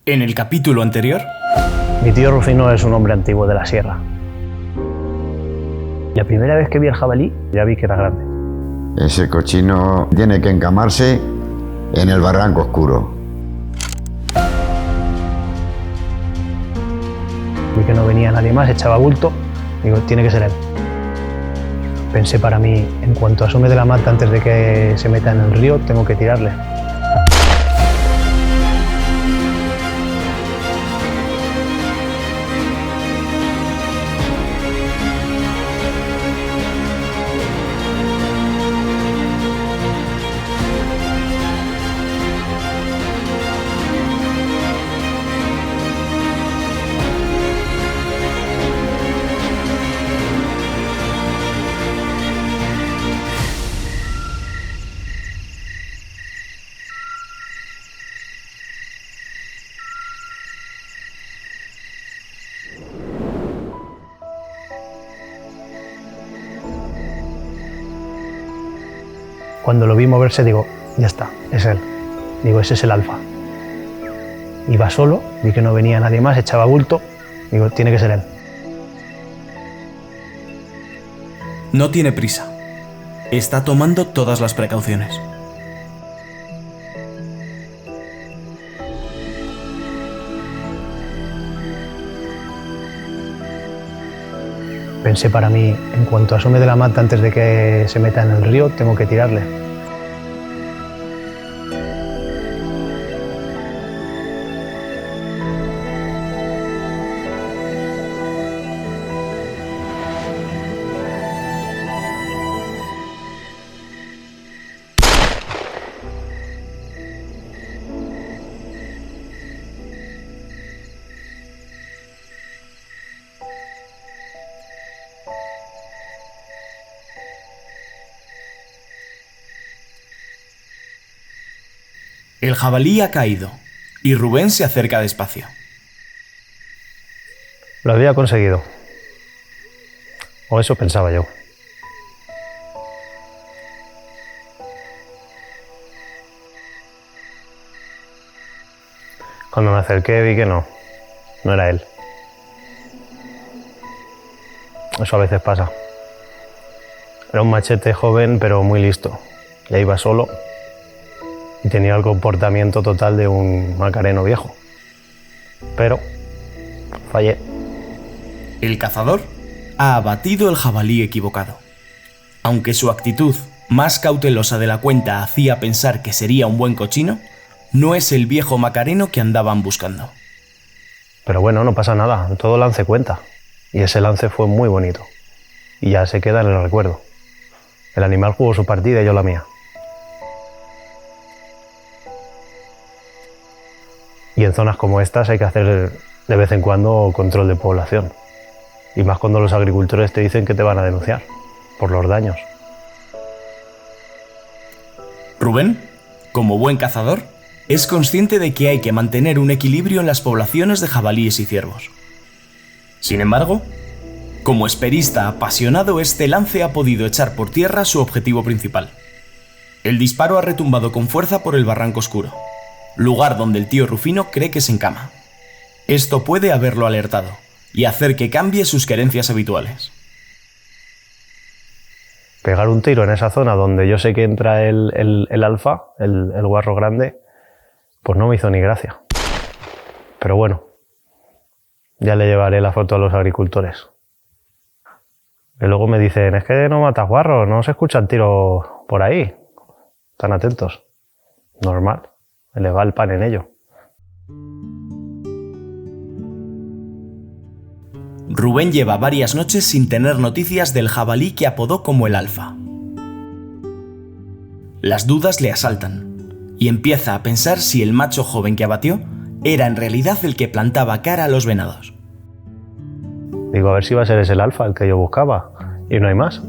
En el capítulo anterior... Mi tío Rufino es un hombre antiguo de la sierra. La primera vez que vi el jabalí, ya vi que era grande. Ese cochino tiene que encamarse en el barranco oscuro. Vi que no venía nadie más, echaba bulto. Digo, tiene que ser él. Pensé para mí, en cuanto asome de la mata antes de que se meta en el río, tengo que tirarle. Cuando lo vi moverse, digo, ya está, es él. Digo, ese es el alfa. Iba solo, vi que no venía nadie más, echaba bulto. Digo, tiene que ser él. No tiene prisa. Está tomando todas las precauciones. Pensé para mí, en cuanto asome de la mata antes de que se meta en el río, tengo que tirarle. El jabalí ha caído y Rubén se acerca despacio. Lo había conseguido. O eso pensaba yo. Cuando me acerqué vi que no era él. Eso a veces pasa. Era un machete joven pero muy listo. Ya iba solo y tenía el comportamiento total de un macareno viejo. Pero fallé. El cazador ha abatido el jabalí equivocado. Aunque su actitud, más cautelosa de la cuenta, hacía pensar que sería un buen cochino, no es el viejo macareno que andaban buscando. Pero bueno, no pasa nada, todo lance cuenta. Y ese lance fue muy bonito. Y ya se queda en el recuerdo. El animal jugó su partida y yo la mía. Y en zonas como estas hay que hacer de vez en cuando control de población. Y más cuando los agricultores te dicen que te van a denunciar por los daños. Rubén, como buen cazador, es consciente de que hay que mantener un equilibrio en las poblaciones de jabalíes y ciervos. Sin embargo, como esperista apasionado, este lance ha podido echar por tierra su objetivo principal. El disparo ha retumbado con fuerza por el barranco oscuro, lugar donde el tío Rufino cree que se encama. Esto puede haberlo alertado y hacer que cambie sus querencias habituales. Pegar un tiro en esa zona donde yo sé que entra el alfa, el guarro grande, pues no me hizo ni gracia. Pero bueno, ya le llevaré la foto a los agricultores. Y luego me dicen, es que no matas guarros, no se escuchan tiros por ahí. Están atentos. Normal, le va el pan en ello. Rubén lleva varias noches sin tener noticias del jabalí que apodó como el alfa. Las dudas le asaltan y empieza a pensar si el macho joven que abatió era en realidad el que plantaba cara a los venados. Digo, a ver si va a ser ese el alfa el que yo buscaba, y no hay más.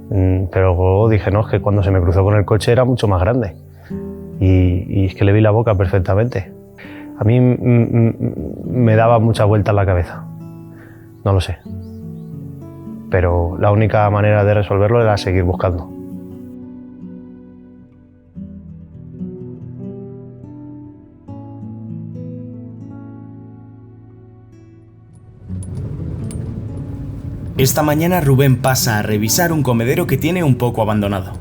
Pero luego dije, no, es que cuando se me cruzó con el coche era mucho más grande. Y es que le vi la boca perfectamente. A mí me daba mucha vuelta en la cabeza. No lo sé. Pero la única manera de resolverlo era seguir buscando. Esta mañana Rubén pasa a revisar un comedero que tiene un poco abandonado.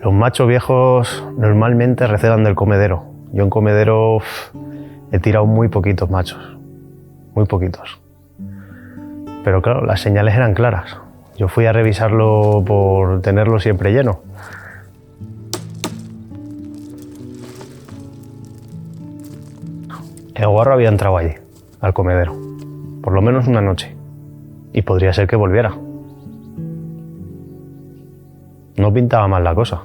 Los machos viejos normalmente recelan del comedero. Yo en comedero he tirado muy poquitos machos, muy poquitos. Pero claro, las señales eran claras. Yo fui a revisarlo por tenerlo siempre lleno. El guarro había entrado allí, al comedero, por lo menos una noche. Y podría ser que volviera. No pintaba mal la cosa.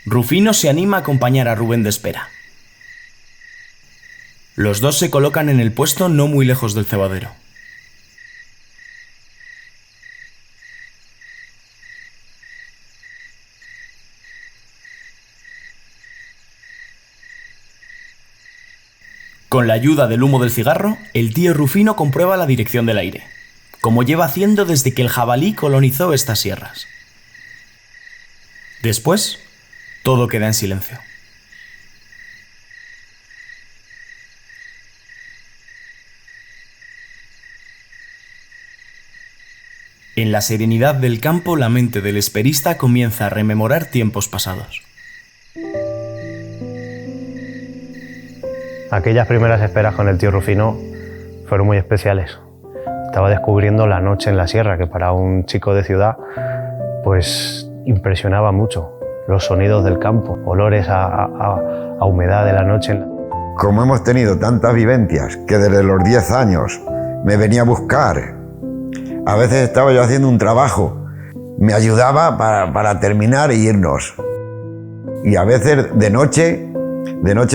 Rufino se anima a acompañar a Rubén de espera. Los dos se colocan en el puesto no muy lejos del cebadero. Con la ayuda del humo del cigarro, el tío Rufino comprueba la dirección del aire, como lleva haciendo desde que el jabalí colonizó estas sierras. Después, todo queda en silencio. En la serenidad del campo, la mente del esperista comienza a rememorar tiempos pasados. Aquellas primeras esperas con el tío Rufino fueron muy especiales. Estaba descubriendo la noche en la sierra, que para un chico de ciudad pues impresionaba mucho. Los sonidos del campo, olores a humedad de la noche. Como hemos tenido tantas vivencias que desde los 10 años me venía a buscar, a veces estaba yo haciendo un trabajo, me ayudaba para terminar e irnos. Y a veces de noche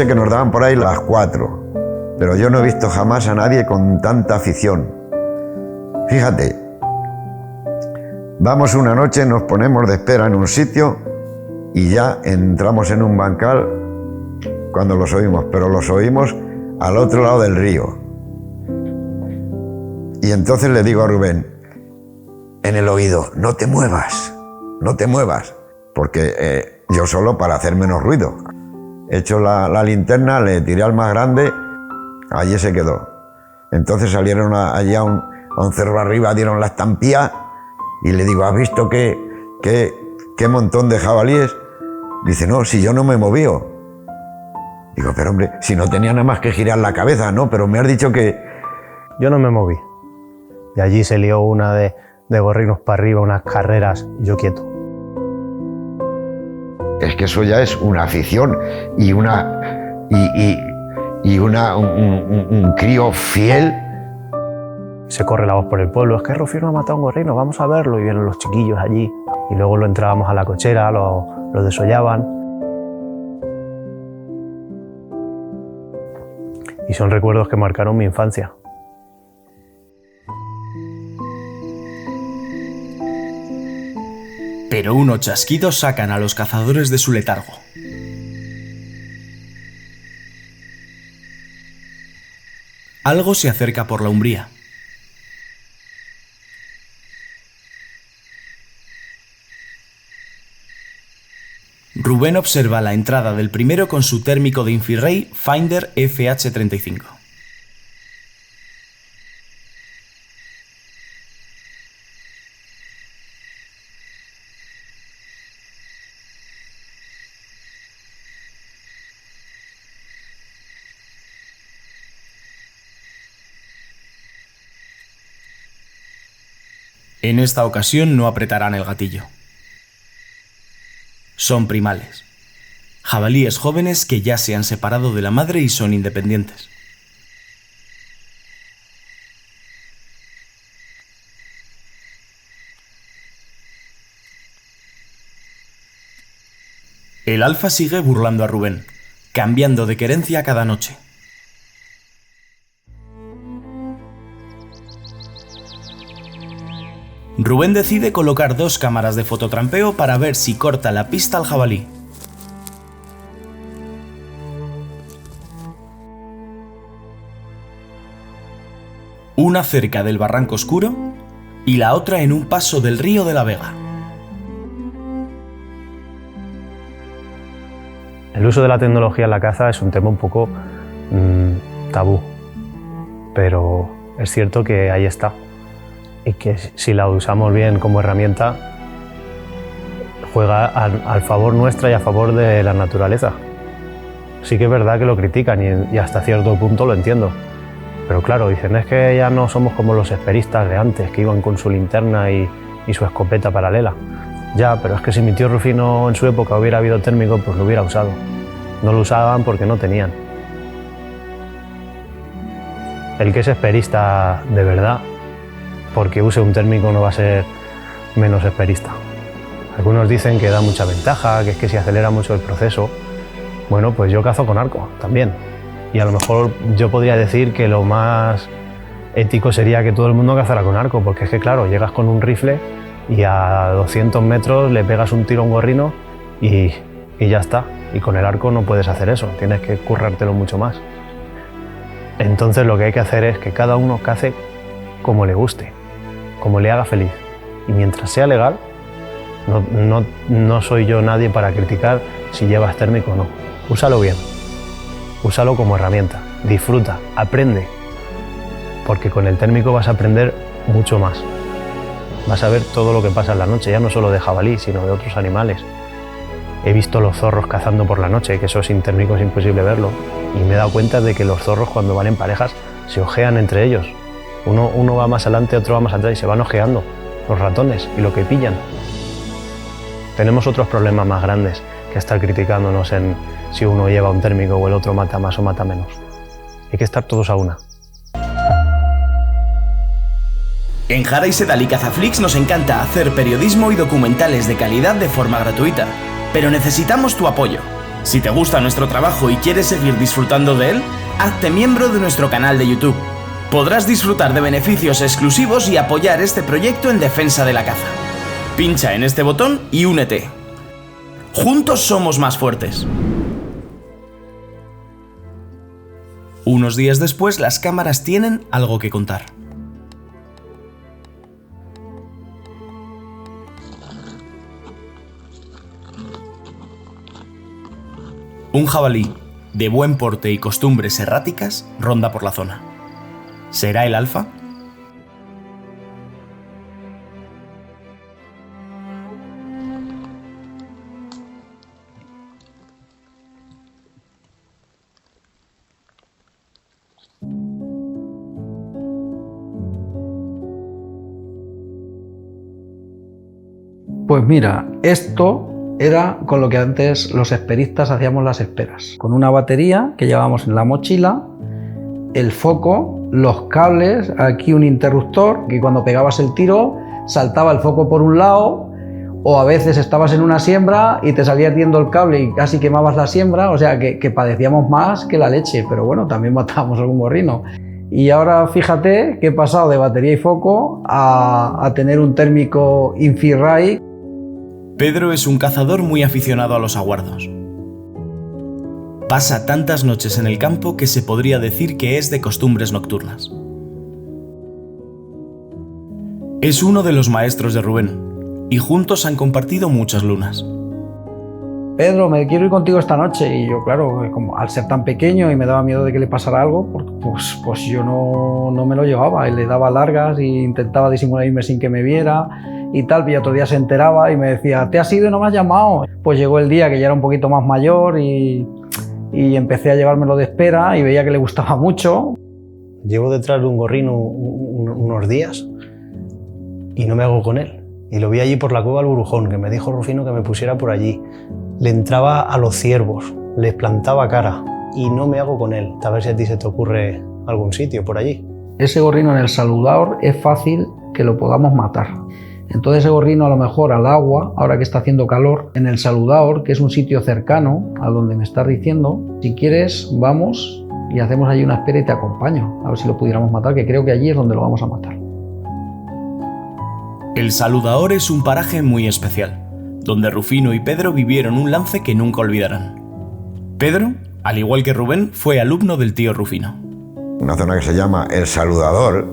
que nos daban por ahí las 4. Pero yo no he visto jamás a nadie con tanta afición. Fíjate, vamos una noche, nos ponemos de espera en un sitio y ya entramos en un bancal cuando los oímos, pero los oímos al otro lado del río. Y entonces le digo a Rubén, en el oído, no te muevas, porque yo solo para hacer menos ruido. He hecho la linterna, le tiré al más grande, allí se quedó. Entonces salieron allí a un cerro arriba, dieron la estampía y le digo, ¿has visto qué montón de jabalíes? Dice, no, si yo no me he movido. Digo, pero hombre, si no tenía nada más que girar la cabeza, ¿no? Pero me has dicho que... Yo no me moví. Y allí se lió una de gorrinos para arriba, unas carreras, y yo quieto. Es que eso ya es una afición y un crío fiel. Se corre la voz por el pueblo, es que Rufino ha matado a un gorrino, vamos a verlo. Y vienen los chiquillos allí. Y luego lo entrábamos a la cochera, lo desollaban. Y son recuerdos que marcaron mi infancia. Pero unos chasquidos sacan a los cazadores de su letargo. Algo se acerca por la umbría. Rubén observa la entrada del primero con su térmico de infrarrey Finder FH35. En esta ocasión no apretarán el gatillo. Son primales. Jabalíes jóvenes que ya se han separado de la madre y son independientes. El alfa sigue burlando a Rubén, cambiando de querencia cada noche. Rubén decide colocar 2 cámaras de fototrampeo para ver si corta la pista al jabalí. Una cerca del Barranco Oscuro y la otra en un paso del río de la Vega. El uso de la tecnología en la caza es un tema un poco tabú, pero es cierto que ahí está. Y que si la usamos bien como herramienta, juega al favor nuestra y a favor de la naturaleza. Sí que es verdad que lo critican y hasta cierto punto lo entiendo. Pero claro, dicen, es que ya no somos como los esperistas de antes, que iban con su linterna y su escopeta paralela. Ya, pero es que si mi tío Rufino en su época hubiera habido térmico, pues lo hubiera usado. No lo usaban porque no tenían. El que es esperista de verdad, porque use un térmico no va a ser menos esperista. Algunos dicen que da mucha ventaja, que es que se acelera mucho el proceso. Bueno, pues yo cazo con arco también. Y a lo mejor yo podría decir que lo más ético sería que todo el mundo cazara con arco, porque es que claro, llegas con un rifle y a 200 metros le pegas un tiro a un gorrino y ya está. Y con el arco no puedes hacer eso, tienes que currártelo mucho más. Entonces lo que hay que hacer es que cada uno cace como le guste, como le haga feliz. Y mientras sea legal, no soy yo nadie para criticar si llevas térmico o no. Úsalo bien, úsalo como herramienta, disfruta, aprende, porque con el térmico vas a aprender mucho más. Vas a ver todo lo que pasa en la noche, ya no solo de jabalí, sino de otros animales. He visto los zorros cazando por la noche, que eso sin térmico es imposible verlo, y me he dado cuenta de que los zorros cuando van en parejas se ojean entre ellos. Uno va más adelante, otro va más atrás y se van ojeando, los ratones y lo que pillan. Tenemos otros problemas más grandes que estar criticándonos en si uno lleva un térmico o el otro mata más o mata menos. Hay que estar todos a una. En Jara y Sedal y Cazaflix nos encanta hacer periodismo y documentales de calidad de forma gratuita, pero necesitamos tu apoyo. Si te gusta nuestro trabajo y quieres seguir disfrutando de él, hazte miembro de nuestro canal de YouTube. Podrás disfrutar de beneficios exclusivos y apoyar este proyecto en defensa de la caza. Pincha en este botón y únete. Juntos somos más fuertes. Unos días después, las cámaras tienen algo que contar. Un jabalí de buen porte y costumbres erráticas ronda por la zona. ¿Será el alfa? Pues mira, esto era con lo que antes los esperistas hacíamos las esperas. Con una batería que llevábamos en la mochila, el foco, los cables, aquí un interruptor, que cuando pegabas el tiro saltaba el foco por un lado, o a veces estabas en una siembra y te salía ardiendo el cable y casi quemabas la siembra, o sea que padecíamos más que la leche, pero bueno, también matábamos algún gorrino. Y ahora fíjate que he pasado de batería y foco a tener un térmico Infrared. Pedro es un cazador muy aficionado a los aguardos. Pasa tantas noches en el campo que se podría decir que es de costumbres nocturnas. Es uno de los maestros de Rubén, y juntos han compartido muchas lunas. Pedro, me quiero ir contigo esta noche. Y yo, claro, como al ser tan pequeño y me daba miedo de que le pasara algo, pues yo no me lo llevaba. Y le daba largas e intentaba disimularme sin que me viera y tal. Y otro día se enteraba y me decía, ¿te has ido y no me has llamado? Pues llegó el día que ya era un poquito más mayor y empecé a llevármelo de espera y veía que le gustaba mucho. Llevo detrás de un gorrino unos días y no me hago con él. Y lo vi allí por la cueva del Burujón, que me dijo Rufino que me pusiera por allí. Le entraba a los ciervos, les plantaba cara y no me hago con él. A ver si a ti se te ocurre algún sitio por allí. Ese gorrino en el Saludaor es fácil que lo podamos matar. Entonces ese gorrino a lo mejor al agua, ahora que está haciendo calor, en el Saludaor, que es un sitio cercano a donde me estás diciendo, si quieres vamos y hacemos allí una espera y te acompaño, a ver si lo pudiéramos matar, que creo que allí es donde lo vamos a matar. El Saludaor es un paraje muy especial, donde Rufino y Pedro vivieron un lance que nunca olvidarán. Pedro, al igual que Rubén, fue alumno del tío Rufino. Una zona que se llama El Saludador,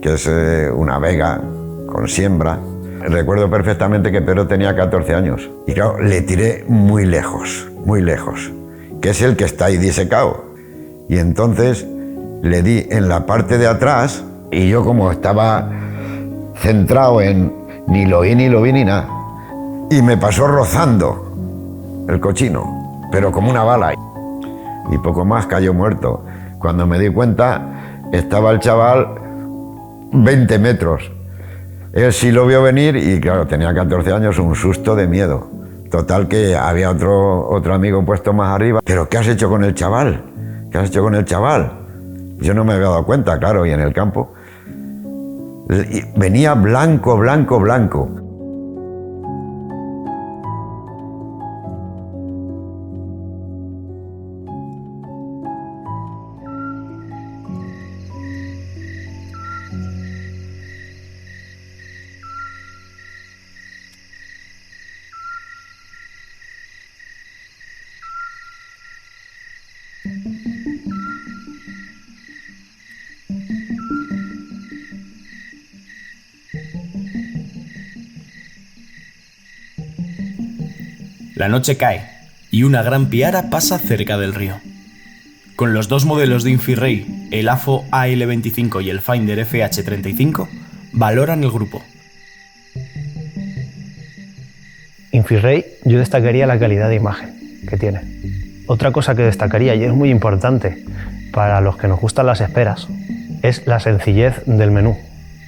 que es una vega con siembra. Recuerdo perfectamente que Pedro tenía 14 años y claro, le tiré muy lejos, que es el que está ahí disecado. Y entonces le di en la parte de atrás y yo como estaba centrado en ni lo vi ni nada, y me pasó rozando el cochino, pero como una bala, y poco más cayó muerto. Cuando me di cuenta estaba el chaval 20 metros. Él sí lo vio venir y claro, tenía 14 años, un susto de miedo. Total que había otro amigo puesto más arriba. ¿Pero qué has hecho con el chaval? ¿Qué has hecho con el chaval? Yo no me había dado cuenta, claro, y en el campo venía blanco. La noche cae y una gran piara pasa cerca del río. Con los dos modelos de Infirrey, el AFO AL25 y el Finder FH35, valoran el grupo. Infirrey, yo destacaría la calidad de imagen que tiene. Otra cosa que destacaría, y es muy importante para los que nos gustan las esperas, es la sencillez del menú.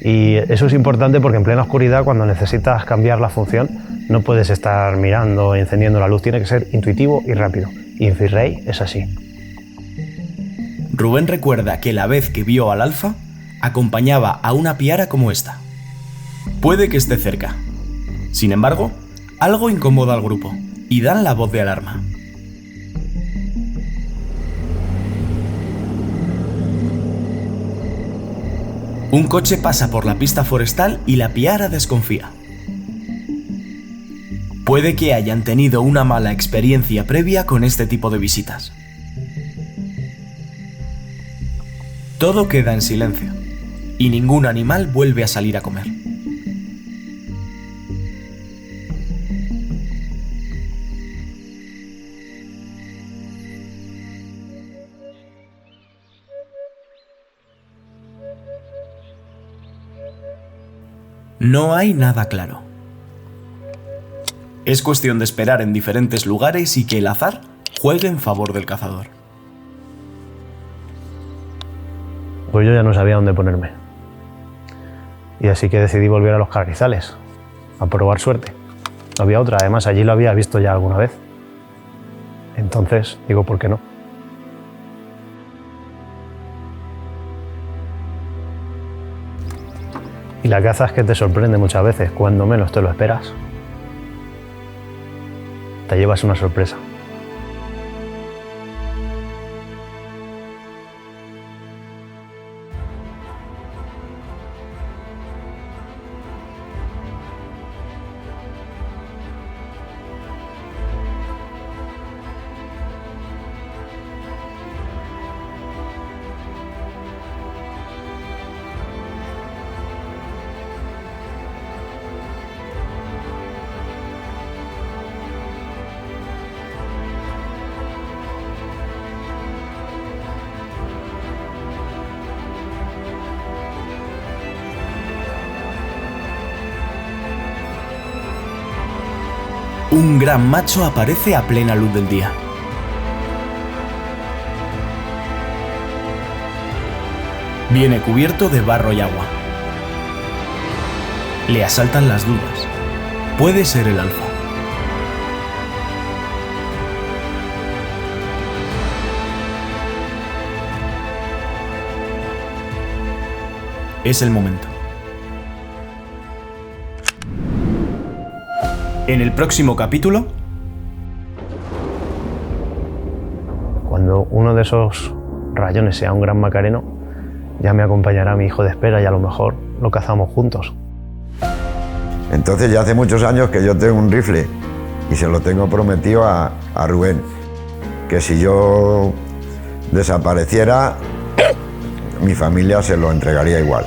Y eso es importante porque en plena oscuridad, cuando necesitas cambiar la función, no puedes estar mirando o encendiendo la luz, tiene que ser intuitivo y rápido. Y Infirrey es así. Rubén recuerda que la vez que vio al Alfa, acompañaba a una piara como esta. Puede que esté cerca. Sin embargo, algo incomoda al grupo y dan la voz de alarma. Un coche pasa por la pista forestal y la piara desconfía. Puede que hayan tenido una mala experiencia previa con este tipo de visitas. Todo queda en silencio y ningún animal vuelve a salir a comer. No hay nada claro. Es cuestión de esperar en diferentes lugares y que el azar juegue en favor del cazador. Pues yo ya no sabía dónde ponerme. Y así que decidí volver a los Carrizales, a probar suerte. No había otra, además allí lo había visto ya alguna vez. Entonces, digo, ¿por qué no? Y la caza es que te sorprende muchas veces, cuando menos te lo esperas. Te llevas una sorpresa. Un gran macho aparece a plena luz del día. Viene cubierto de barro y agua. Le asaltan las dudas. Puede ser el alfa. Es el momento. En el próximo capítulo, cuando uno de esos rayones sea un gran macareno, ya me acompañará mi hijo de espera y a lo mejor lo cazamos juntos. Entonces ya hace muchos años que yo tengo un rifle y se lo tengo prometido a Rubén, que si yo desapareciera, mi familia se lo entregaría igual.